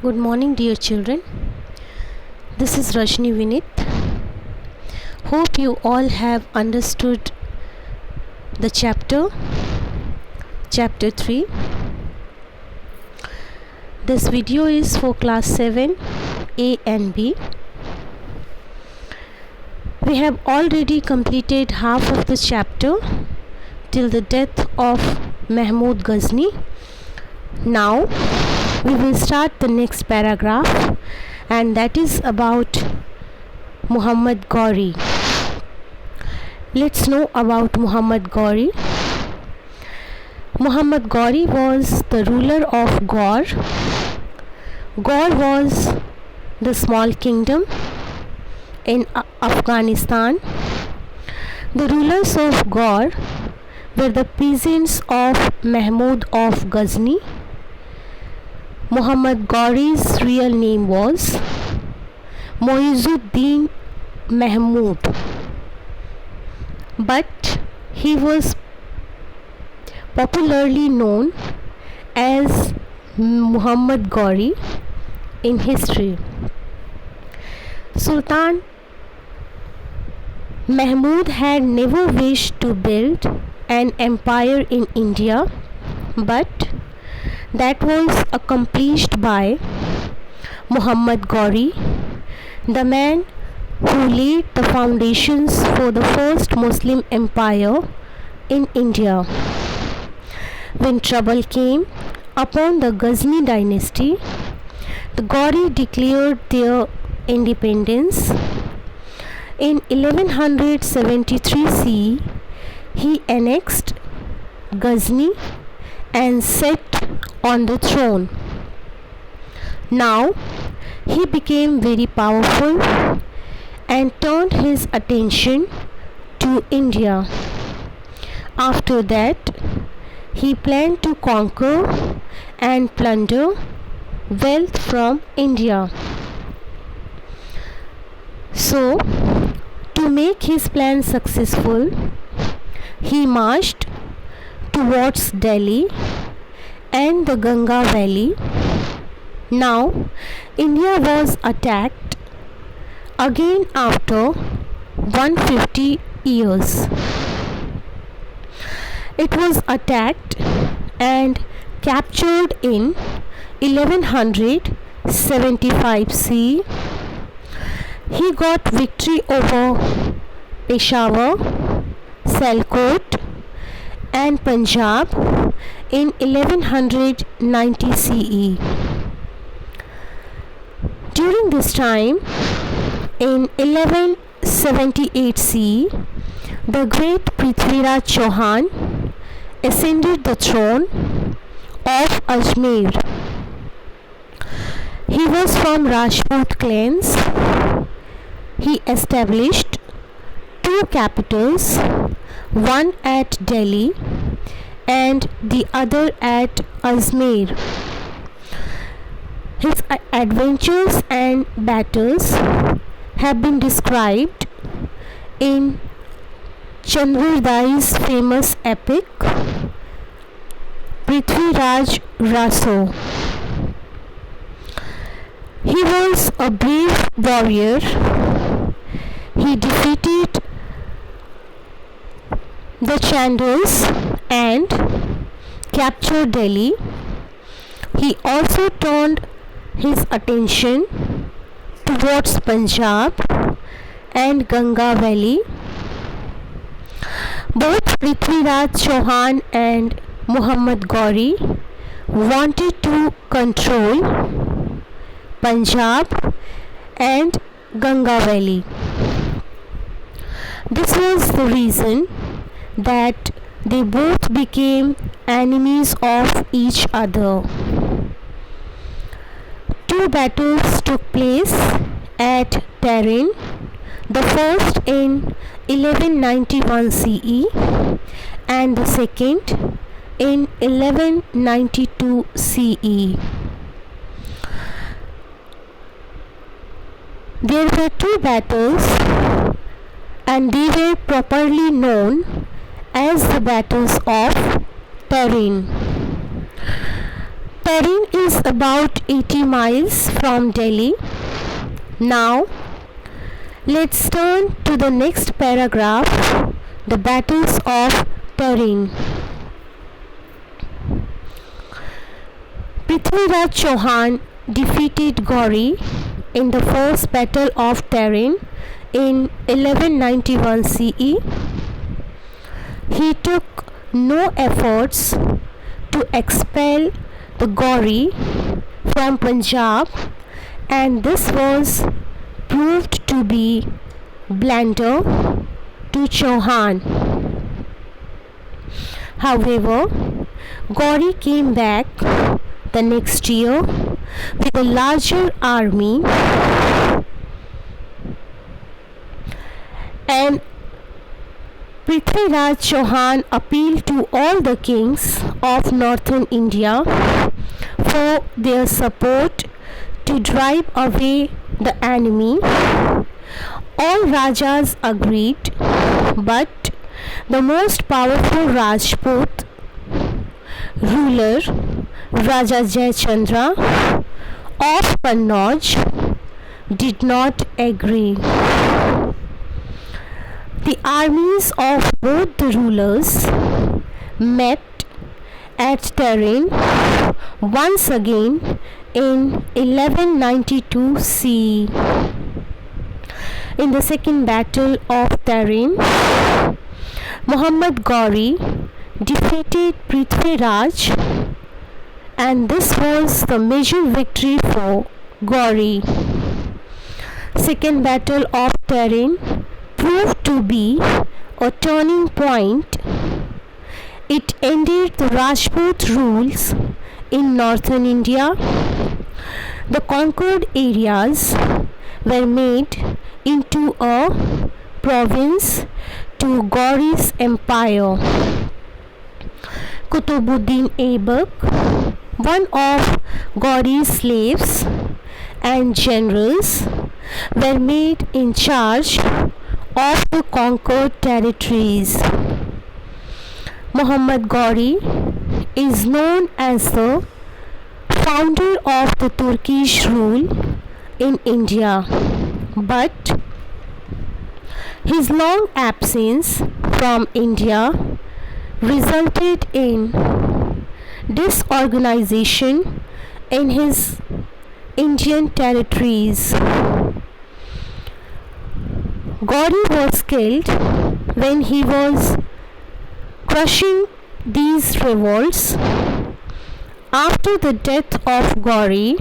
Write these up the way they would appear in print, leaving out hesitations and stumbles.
Good morning, dear children. This is Rajni Vinit. Hope you all have understood the chapter 3. This video is for class 7 A and B. We have already completed half of the chapter till the death of Mahmud Ghazni. Now we will start the next paragraph, and that is about Muhammad Ghori. Let's know about Muhammad Ghori. Muhammad Ghori was the ruler of Ghor. Ghor was the small kingdom in Afghanistan. The rulers of Ghor were the peasants of Mahmud of Ghazni. Muhammad Ghori's real name was Moizuddin Mahmud, but he was popularly known as Muhammad Ghori in history. Sultan Mahmud had never wished to build an empire in India, but that was accomplished by Muhammad Ghori, the man who laid the foundations for the first Muslim empire in India. When trouble came upon the Ghazni dynasty, the Ghori declared their independence. In 1173 CE, he annexed Ghazni and sat on the throne. Now he became very powerful and turned his attention to India. After that, he planned to conquer and plunder wealth from India. So, to make his plan successful, he marched towards Delhi and the Ganga Valley. Now, India was attacked again after 150 years. It was attacked and captured in 1175 CE. He got victory over Peshawar, Sialkot and Punjab in 1190 CE. During this time, in 1178 CE, the great Prithviraj Chauhan ascended the throne of Ajmer. He was from Rajput clans. He established two capitals, one at Delhi and the other at Ajmer. His adventures and battles have been described in Chandradai's famous epic Prithviraj Raso. He was a brave warrior. He defeated the Chandas and captured Delhi. He also turned his attention towards Punjab and Ganga Valley. Both Prithviraj Chauhan and Muhammad Ghori wanted to control Punjab and Ganga Valley. This was the reason that they both became enemies of each other. Two battles took place at Tarin, the first in 1191 CE and the second in 1192 CE. There were two battles and they were properly known as the battles of Tarin. Tarin is about 80 miles from Delhi. Now, let's turn to the next paragraph, the battles of Tarin. Prithviraj Chauhan defeated Gauri in the first battle of Tarin in 1191 CE. He took no efforts to expel the Gauri from Punjab, and this was proved to be blunder to Chauhan. However, Gauri came back the next year with a larger army, and Prithviraj Chauhan appealed to all the kings of northern India for their support to drive away the enemy. All Rajas agreed, but the most powerful Rajput ruler, Raja Jayachandra of Kannauj, did not agree. The armies of both the rulers met at Tarin once again in 1192 CE. In the second battle of Tarin, Muhammad Gauri defeated Prithviraj, and this was the major victory for Gauri. Second battle of Tarin proved to be a turning point. It ended the Rajput rules in northern India. The conquered areas were made into a province to Gauri's empire. Kutubuddin Aibak, one of Gauri's slaves and generals, were made in charge of the conquered territories. Muhammad Gauri is known as the founder of the Turkish rule in India, but his long absence from India resulted in disorganization in his Indian territories. Gauri was killed when he was crushing these revolts. After the death of Gauri,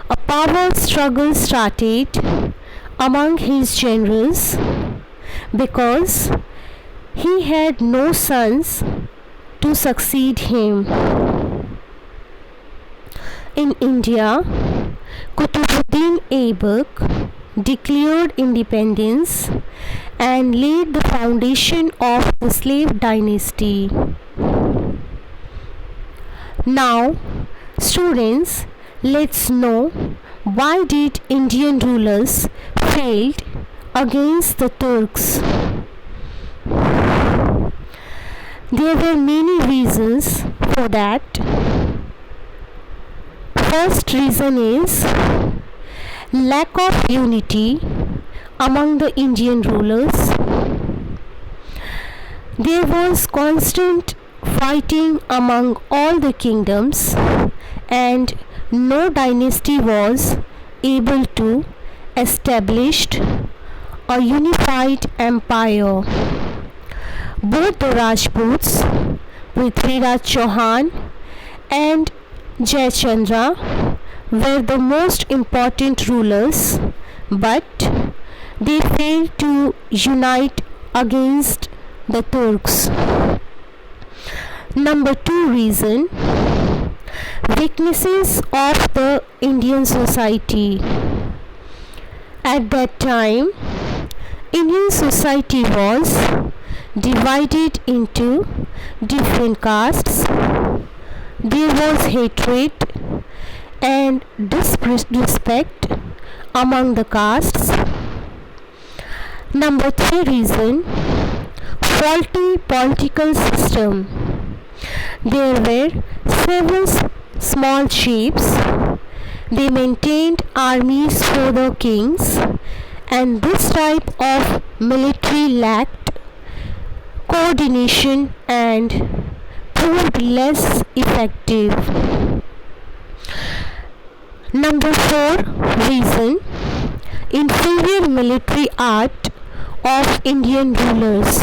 a power struggle started among his generals because he had no sons to succeed him. In India, Kutubuddin Aibak declared independence and laid the foundation of the slave dynasty. Now, students, let's know why did Indian rulers failed against the Turks. There were many reasons for that. First reason is lack of unity among the Indian rulers. There was constant fighting among all the kingdoms, and no dynasty was able to establish a unified empire. Both the Rajputs, Prithviraj Chauhan and Jayachandra, were the most important rulers, but they failed to unite against the Turks. Number 2 reason, weaknesses of the Indian society. At that time, Indian society was divided into different castes. There was hatred and disrespect among the castes. Number 3 reason, faulty political system. There were small chiefs. They maintained armies for the kings, and this type of military lacked coordination and proved less effective. Number 4 reason: inferior military art of Indian rulers.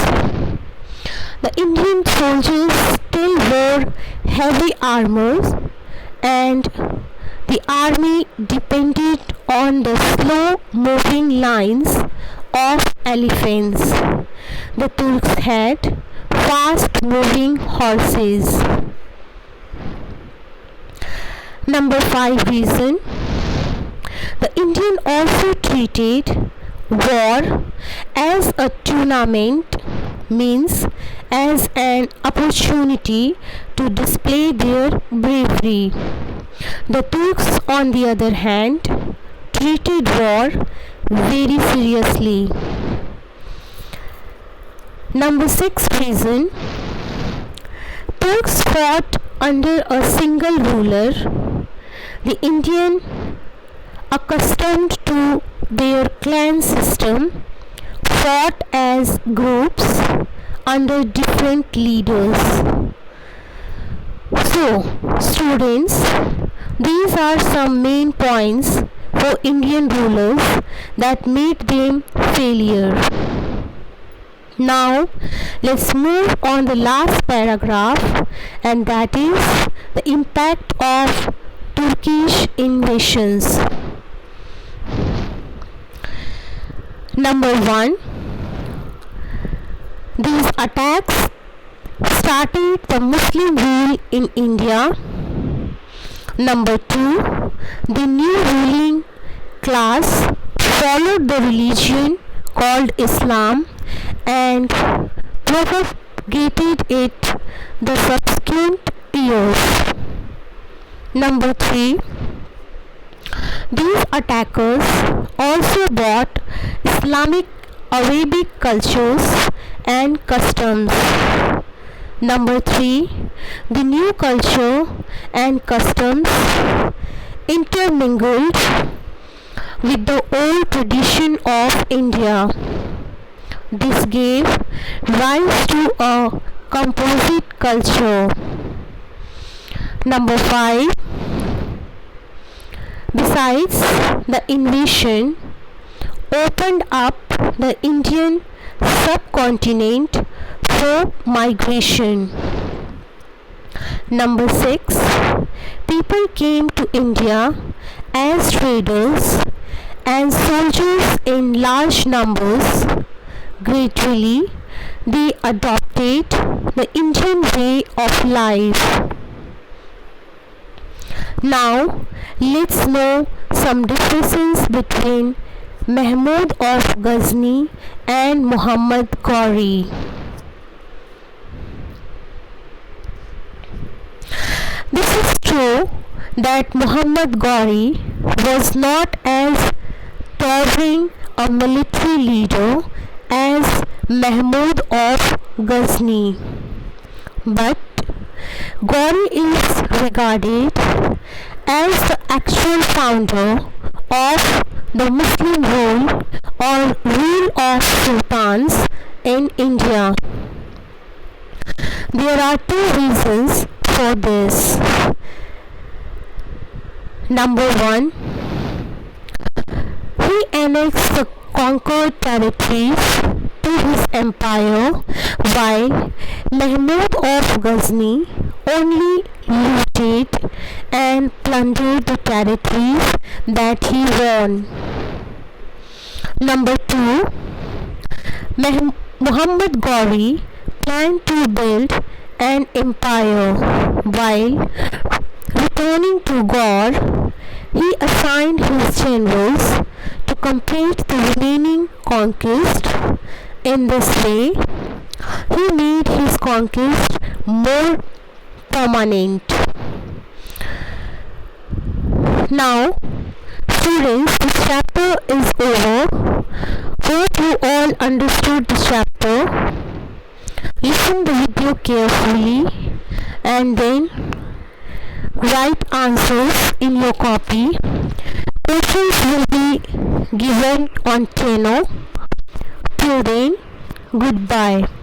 The Indian soldiers still wore heavy armor, and the army depended on the slow moving lines of elephants. The Turks had fast moving horses. Number 5 reason: the Indian also treated war as a tournament, means as an opportunity to display their bravery. The Turks, on the other hand, treated war very seriously. Number 6 reason: Turks fought under a single ruler. The Indian, accustomed to their clan system, fought as groups under different leaders. So, students, these are some main points for Indian rulers that made them failure. Now, let's move on the last paragraph, and that is the impact of Turkish invasions. Number 1, these attacks started the Muslim rule in India. Number 2, the new ruling class followed the religion called Islam and propagated it the subsequent years. Number 3, these attackers also brought Islamic Arabic cultures and customs. Number 3, the new culture and customs intermingled with the old tradition of India. This gave rise to a composite culture. Number 5, besides, the invasion opened up the Indian subcontinent for migration. Number 6, people came to India as traders and soldiers in large numbers. Gradually, they adopted the Indian way of life. Now, let's know some differences between Mahmud of Ghazni and Muhammad Ghori. This is true that Muhammad Ghori was not as towering a military leader as Mahmud of Ghazni, but Ghori is regarded as the actual founder of the Muslim rule of sultans in India. There are 2 reasons for this. Number 1, he annexed the conquered territories to his empire, while Mahmud of Ghazni only looted and plundered the territories that he won. Number 2, Muhammad Ghori planned to build an empire. While returning to Ghor, he assigned his generals to complete the remaining conquest. In this way, he made his conquest more permanent. Now, students, this chapter is over. Hope you all understood this chapter. Listen the video carefully and then Write answers in your copy. Questions will be given on Tenno. Till then, goodbye.